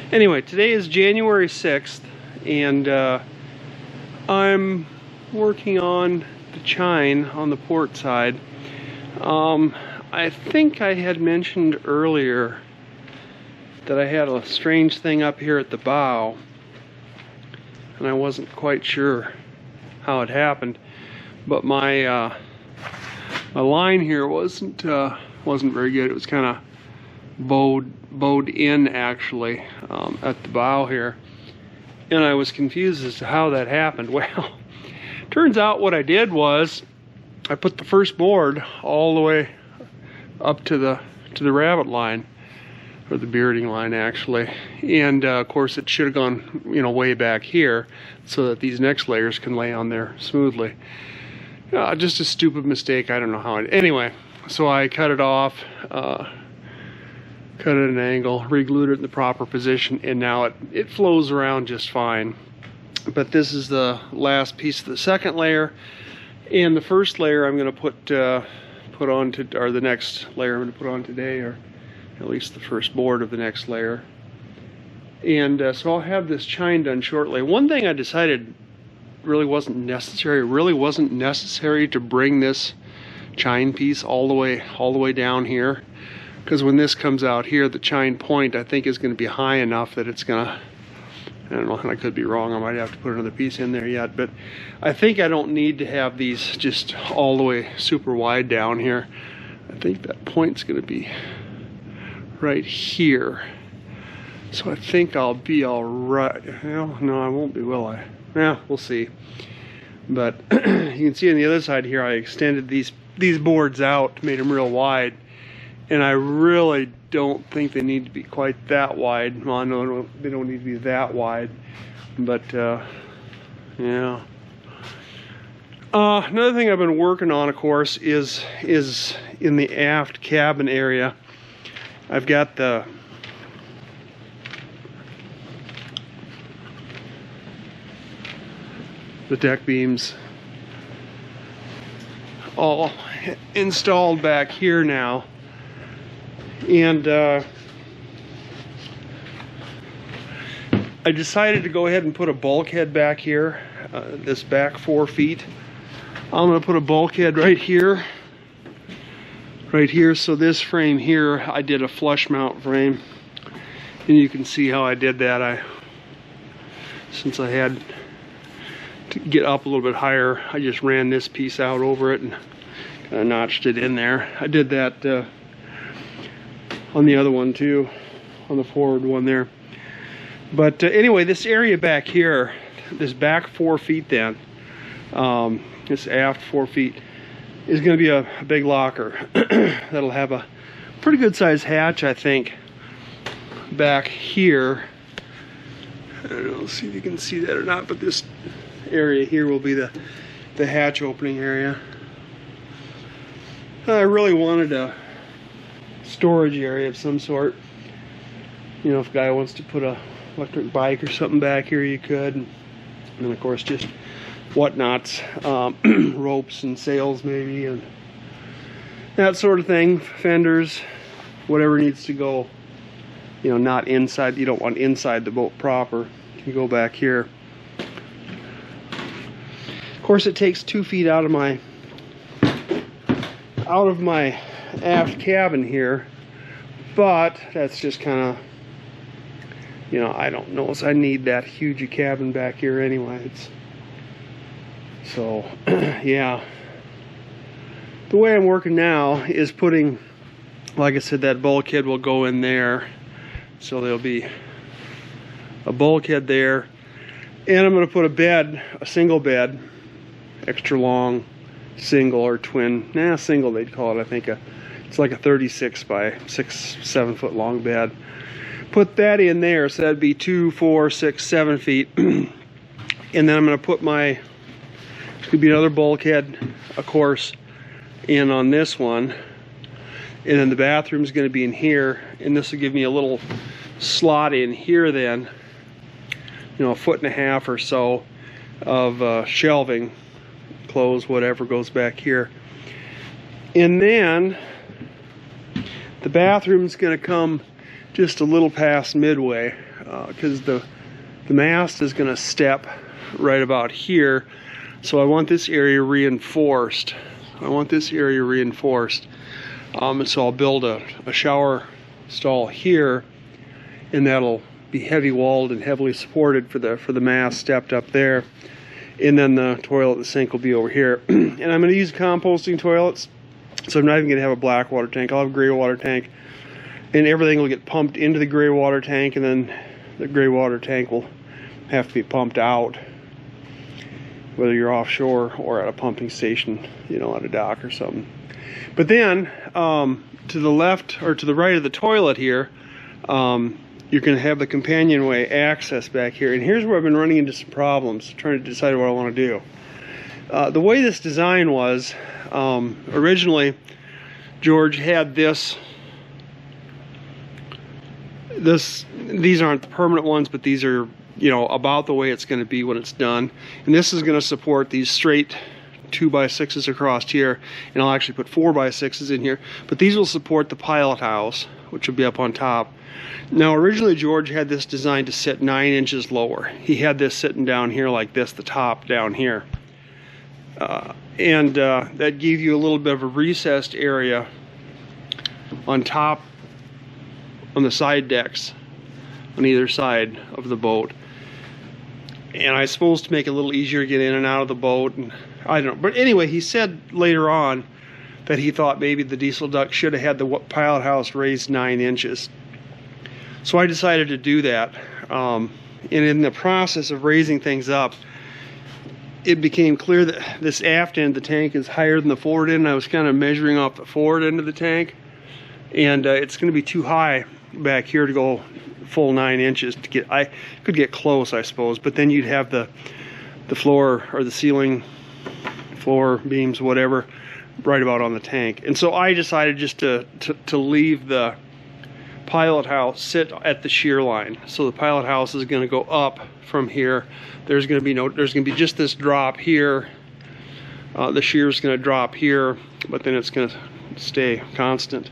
Anyway, today is January 6th, and I'm working on the chine on the port side. I think I had mentioned earlier that I had a strange thing up here at the bow, and I wasn't quite sure how it happened, but my my line here wasn't very good. It was kind of bowed in actually at the bow here, and I was confused as to how that happened. Well, turns out what I did was I put the first board all the way up to the rabbit line, or the bearding line actually, and of course it should have gone, you know, way back here so that these next layers can lay on there smoothly. Just a stupid mistake. I don't know how. Anyway, so I cut it off, cut it at an angle, re-glued it in the proper position, and now it flows around just fine. But this is the last piece of the second layer, and the first layer I'm going to put on to, or the next layer I'm going to put on today, or at least the first board of the next layer. And so I'll have this chine done shortly. One thing I decided really wasn't necessary to bring this chine piece all the way down here, because when this comes out here, the chine point I think is going to be high enough that it's gonna, I don't know, I could be wrong, I might have to put another piece in there yet, but I think I don't need to have these just all the way super wide down here. I think that point's going to be right here, so I think I'll be all right. Well, no, I won't be, will I? Yeah, we'll see. But you can see on the other side here, I extended these boards out, made them real wide, and I really don't think they need to be quite that wide. Well, no, they don't need to be that wide, but yeah. Another thing I've been working on, of course, is in the aft cabin area. I've got the deck beams all installed back here now, and I decided to go ahead and put a bulkhead back here, this back 4 feet. I'm going to put a bulkhead right here, so this frame here, I did a flush mount frame, and you can see how I did that. Since I had to get up a little bit higher, I just ran this piece out over it and kind of notched it in there. I did that on the other one too, on the forward one there. But anyway, this area back here, this back 4 feet then, this aft 4 feet, is going to be a big locker. That'll have a pretty good size hatch, I think, back here. I don't know, see if you can see that or not, but this area here will be the hatch opening area. I really wanted a storage area of some sort. You know, if a guy wants to put a electric bike or something back here, you could. And then of course just whatnots, ropes and sails maybe, and that sort of thing, fenders, whatever needs to go, you know, not inside. You don't want inside the boat proper. You can go back here. Of course, it takes 2 feet out of my aft cabin here, but that's just kind of, you know, I don't know if I need that huge a cabin back here anyway. So yeah, the way I'm working now is putting, like I said, that bulkhead will go in there, so there'll be a bulkhead there, and I'm going to put a bed, a single bed, extra long, single or twin, single they'd call it, I think. It's like a 36 by 6-7 foot long bed. Put that in there, so that'd be 2, 4, 6, 7 feet. And then I'm going to put my, could be another bulkhead, of course, in on this one. And then the bathroom's going to be in here, and this will give me a little slot in here then, you know, 1.5 feet or so of shelving, clothes, whatever goes back here. And then the bathroom's going to come just a little past midway, because the mast is going to step right about here. So I want this area reinforced. So I'll build a shower stall here, and that'll be heavy walled and heavily supported for the mast stepped up there. And then the toilet, the sink will be over here. And I'm going to use composting toilets, so I'm not even going to have a black water tank. I'll have a gray water tank, and everything will get pumped into the gray water tank, and then the gray water tank will have to be pumped out, whether you're offshore or at a pumping station, you know, at a dock or something. But then to the left or to the right of the toilet here, you're going to have the companionway access back here. And here's where I've been running into some problems trying to decide what I want to do. The way this design was, originally George had these aren't the permanent ones, but these are, you know, about the way it's going to be when it's done. And this is going to support these straight 2x6s across here, and I'll actually put 4x6s in here, but these will support the pilot house, which will be up on top. Now originally George had this designed to sit 9 inches lower. He had this sitting down here like this, the top down here, and that gave you a little bit of a recessed area on top, on the side decks on either side of the boat. And I suppose to make it a little easier to get in and out of the boat, and I don't know. But anyway, he said later on that he thought maybe the diesel duct should have had the pilot house raised 9 inches. So I decided to do that. And in the process of raising things up, it became clear that this aft end of the tank is higher than the forward end. I was kind of measuring off the forward end of the tank, and it's going to be too high back here to go full 9 inches to get. I could get close, I suppose, but then you'd have the floor or the ceiling, floor beams, whatever, right about on the tank. And so I decided just to leave the pilot house sit at the shear line. So the pilot house is going to go up from here. There's going to be just this drop here. The shear is going to drop here, but then it's going to stay constant.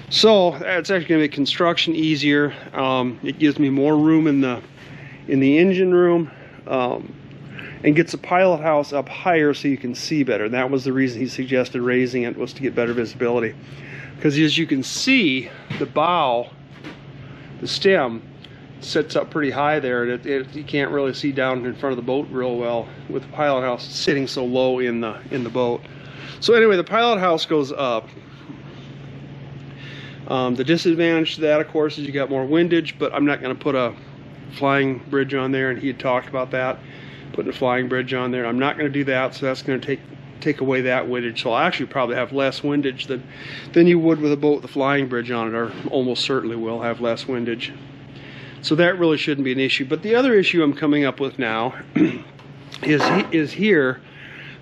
So it's actually going to make construction easier. It gives me more room in the engine room, and gets the pilot house up higher so you can see better. That was the reason he suggested raising it, was to get better visibility. Because as you can see, the bow, the stem, sits up pretty high there, and you can't really see down in front of the boat real well with the pilot house sitting so low in the boat. So anyway, the pilot house goes up. The disadvantage to that, of course, is you got more windage, but I'm not going to put a flying bridge on there, and he had talked about that, putting a flying bridge on there. I'm not going to do that, so that's going to take away that windage. So I'll actually probably have less windage than you would with a boat with a flying bridge on it, or almost certainly will have less windage. So that really shouldn't be an issue. But the other issue I'm coming up with now is here.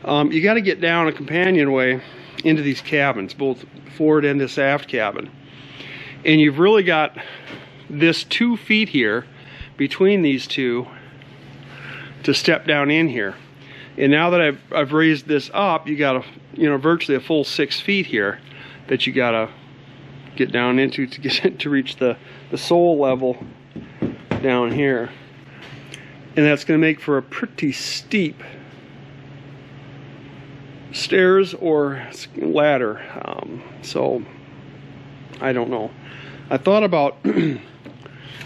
You got to get down a companionway into these cabins, both forward and this aft cabin. And you've really got this 2 feet here between these two to step down in here. And now that I've raised this up, you got virtually a full 6 feet here that you got to get down into to reach the sole level down here. And that's going to make for a pretty steep stairs or ladder. So I don't know. I thought about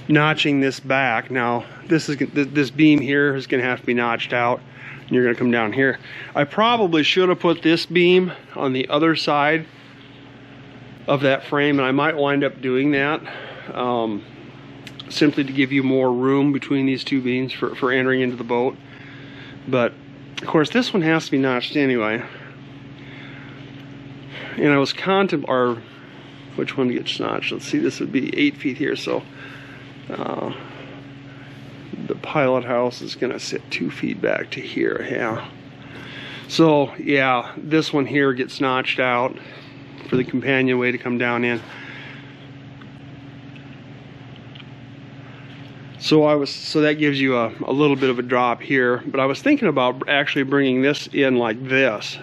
notching this back. Now this beam here is going to have to be notched out, and you're going to come down here. I probably should have put this beam on the other side of that frame, and I might wind up doing that, simply to give you more room between these two beams for entering into the boat. But of course this one has to be notched anyway. And I was contemplating, which one gets notched? Let's see, this would be 8 feet here, so the pilot house is going to sit 2 feet back to here, yeah. So yeah, this one here gets notched out for the companionway to come down in. So that gives you a little bit of a drop here, but I was thinking about actually bringing this in like this,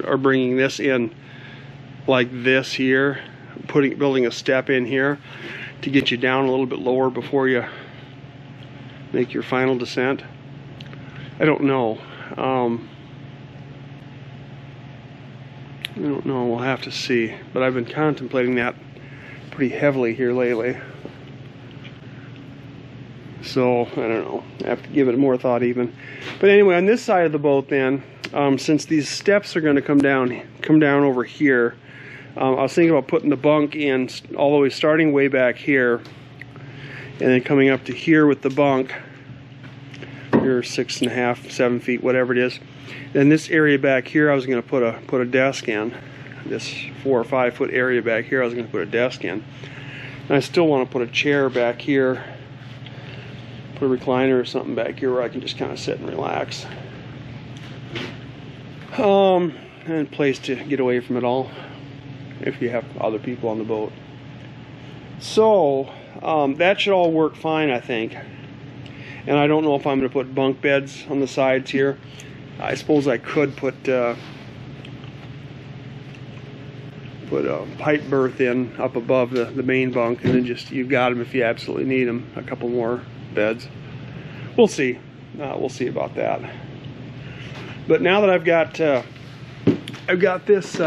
or bringing this in like this here, building a step in here, to get you down a little bit lower before you make your final descent. I don't know. I don't know, we'll have to see. But I've been contemplating that pretty heavily here lately. So, I don't know. I have to give it more thought even. But anyway, on this side of the boat then, since these steps are going to come down over here, I was thinking about putting the bunk in all the way, starting way back here, and then coming up to here with the bunk. Here, 6.5, 7 feet, whatever it is. Then this area back here, I was going to put a desk in. This 4 or 5 foot area back here, I was going to put a desk in. And I still want to put a chair back here, put a recliner or something back here where I can just kind of sit and relax. And a place to get away from it all if you have other people on the boat. So that should all work fine, I think. And I don't know if I'm going to put bunk beds on the sides here. I suppose I could put a pipe berth in up above the main bunk, and then just, you've got them if you absolutely need them, a couple more beds. We'll see. We'll see about that. But now that I've got this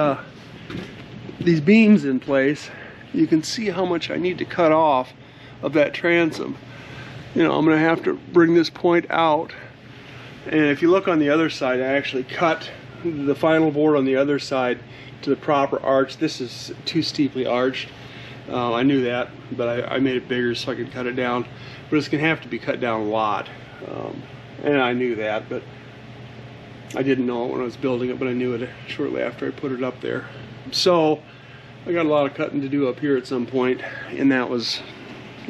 these beams in place, you can see how much I need to cut off of that transom. You know, I'm going to have to bring this point out, and if you look on the other side, I actually cut the final board on the other side to the proper arch. This is too steeply arched. I knew that, but I made it bigger so I could cut it down. But it's going to have to be cut down a lot, and I knew that, but I didn't know it when I was building it, but I knew it shortly after I put it up there. So I got a lot of cutting to do up here at some point, and that was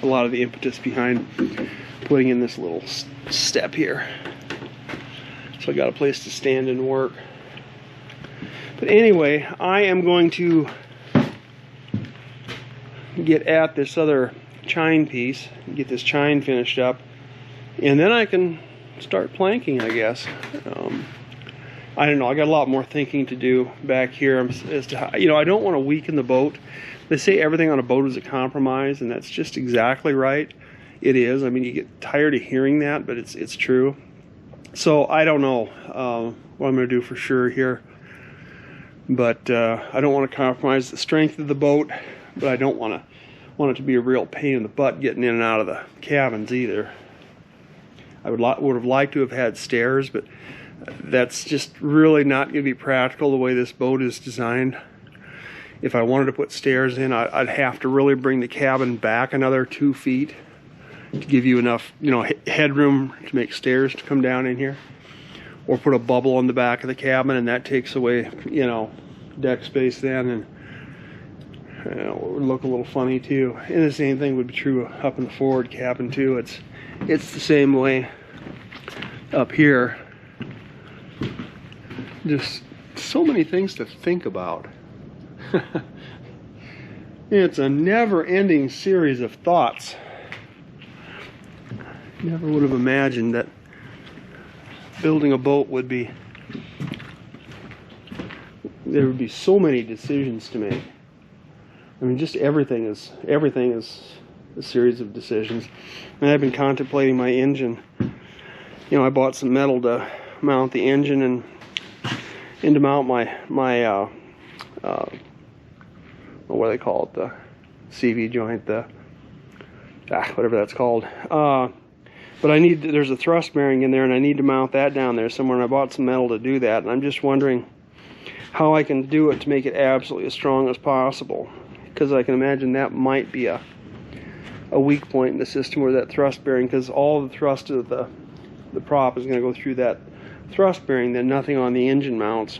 a lot of the impetus behind putting in this little step here. So I got a place to stand and work. But anyway, I am going to get at this other chine piece, get this chine finished up, and then I can start planking, I guess. I don't know, I got a lot more thinking to do back here as to how, you know, I don't want to weaken the boat. They say everything on a boat is a compromise, and that's just exactly right. It is. I mean, you get tired of hearing that, but it's true. So I don't know what I'm going to do for sure here. But I don't want to compromise the strength of the boat, but I don't want it to be a real pain in the butt getting in and out of the cabins either. I would have liked to have had stairs, but that's just really not going to be practical the way this boat is designed. If I wanted to put stairs in, I'd have to really bring the cabin back another 2 feet to give you enough, you know, headroom to make stairs to come down in here. Or put a bubble on the back of the cabin, and that takes away, you know, deck space then, and you know, it would look a little funny too. And the same thing would be true up in the forward cabin too. It's the same way up here. Just so many things to think about. It's a never-ending series of thoughts. Never would have imagined that building a boat would be, there would be so many decisions to make. I mean, just everything is a series of decisions. And I've been contemplating my engine. You know, I bought some metal to mount the engine and to mount my what do they call it, the CV joint, the whatever that's called. But there's a thrust bearing in there, and I need to mount that down there somewhere, and I bought some metal to do that, and I'm just wondering how I can do it to make it absolutely as strong as possible, because I can imagine that might be a weak point in the system where that thrust bearing, because all the thrust of the prop is going to go through that thrust bearing, then nothing on the engine mounts.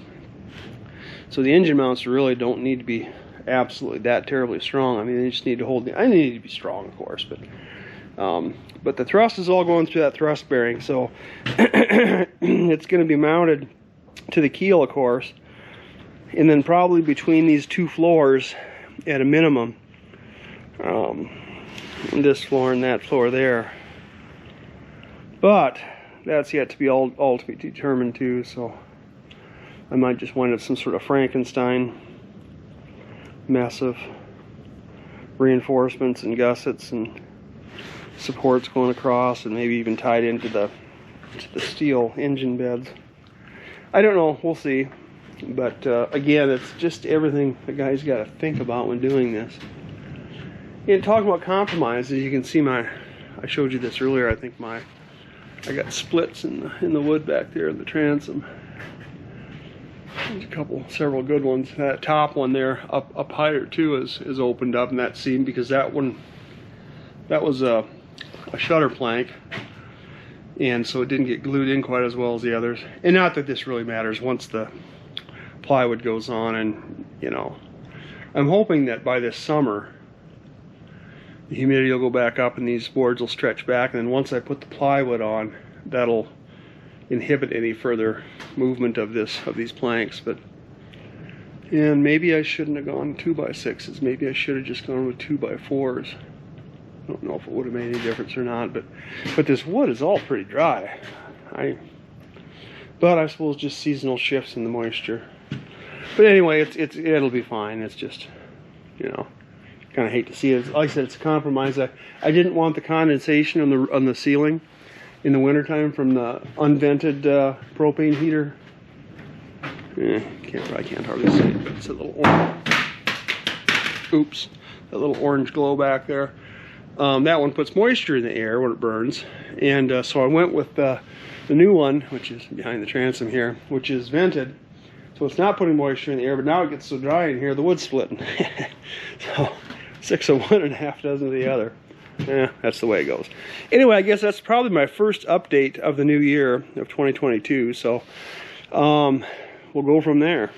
So the engine mounts really don't need to be absolutely that terribly strong. I mean, they just need to hold I need to be strong, of course, but the thrust is all going through that thrust bearing, so it's going to be mounted to the keel, of course, and then probably between these two floors at a minimum, this floor and that floor there. But that's yet to be all to be determined too, so I might just wind up some sort of Frankenstein mess of reinforcements and gussets and supports going across, and maybe even tied into the steel engine beds. I don't know, we'll see. But again, it's just everything the guy's got to think about when doing this. And talking about compromises, you can see I showed you this earlier. I think I got splits in the wood back there in the transom. There's several good ones. That top one there, up higher too, is opened up in that seam, because that was a shutter plank, and so it didn't get glued in quite as well as the others. And not that this really matters once the plywood goes on, and you know, I'm hoping that by this summer the humidity will go back up and these boards will stretch back, and then once I put the plywood on, that'll inhibit any further movement of these planks. And maybe I shouldn't have gone 2x6s. Maybe I should have just gone with 2x4s. I don't know if it would have made any difference or not, but this wood is all pretty dry. But I suppose just seasonal shifts in the moisture. But anyway, it'll be fine. It's just, you know, kind of hate to see it. Like I said, it's a compromise. I didn't want the condensation on the ceiling in the wintertime from the unvented propane heater. I can't hardly see it, but it's a little orange. Oops, that little orange glow back there. That one puts moisture in the air when it burns, and so I went with the new one, which is behind the transom here, which is vented. So it's not putting moisture in the air, but now it gets so dry in here, the wood's splitting. So 6 of one and a half dozen of the other. That's the way it goes. Anyway, I guess that's probably my first update of the new year of 2022. So we'll go from there.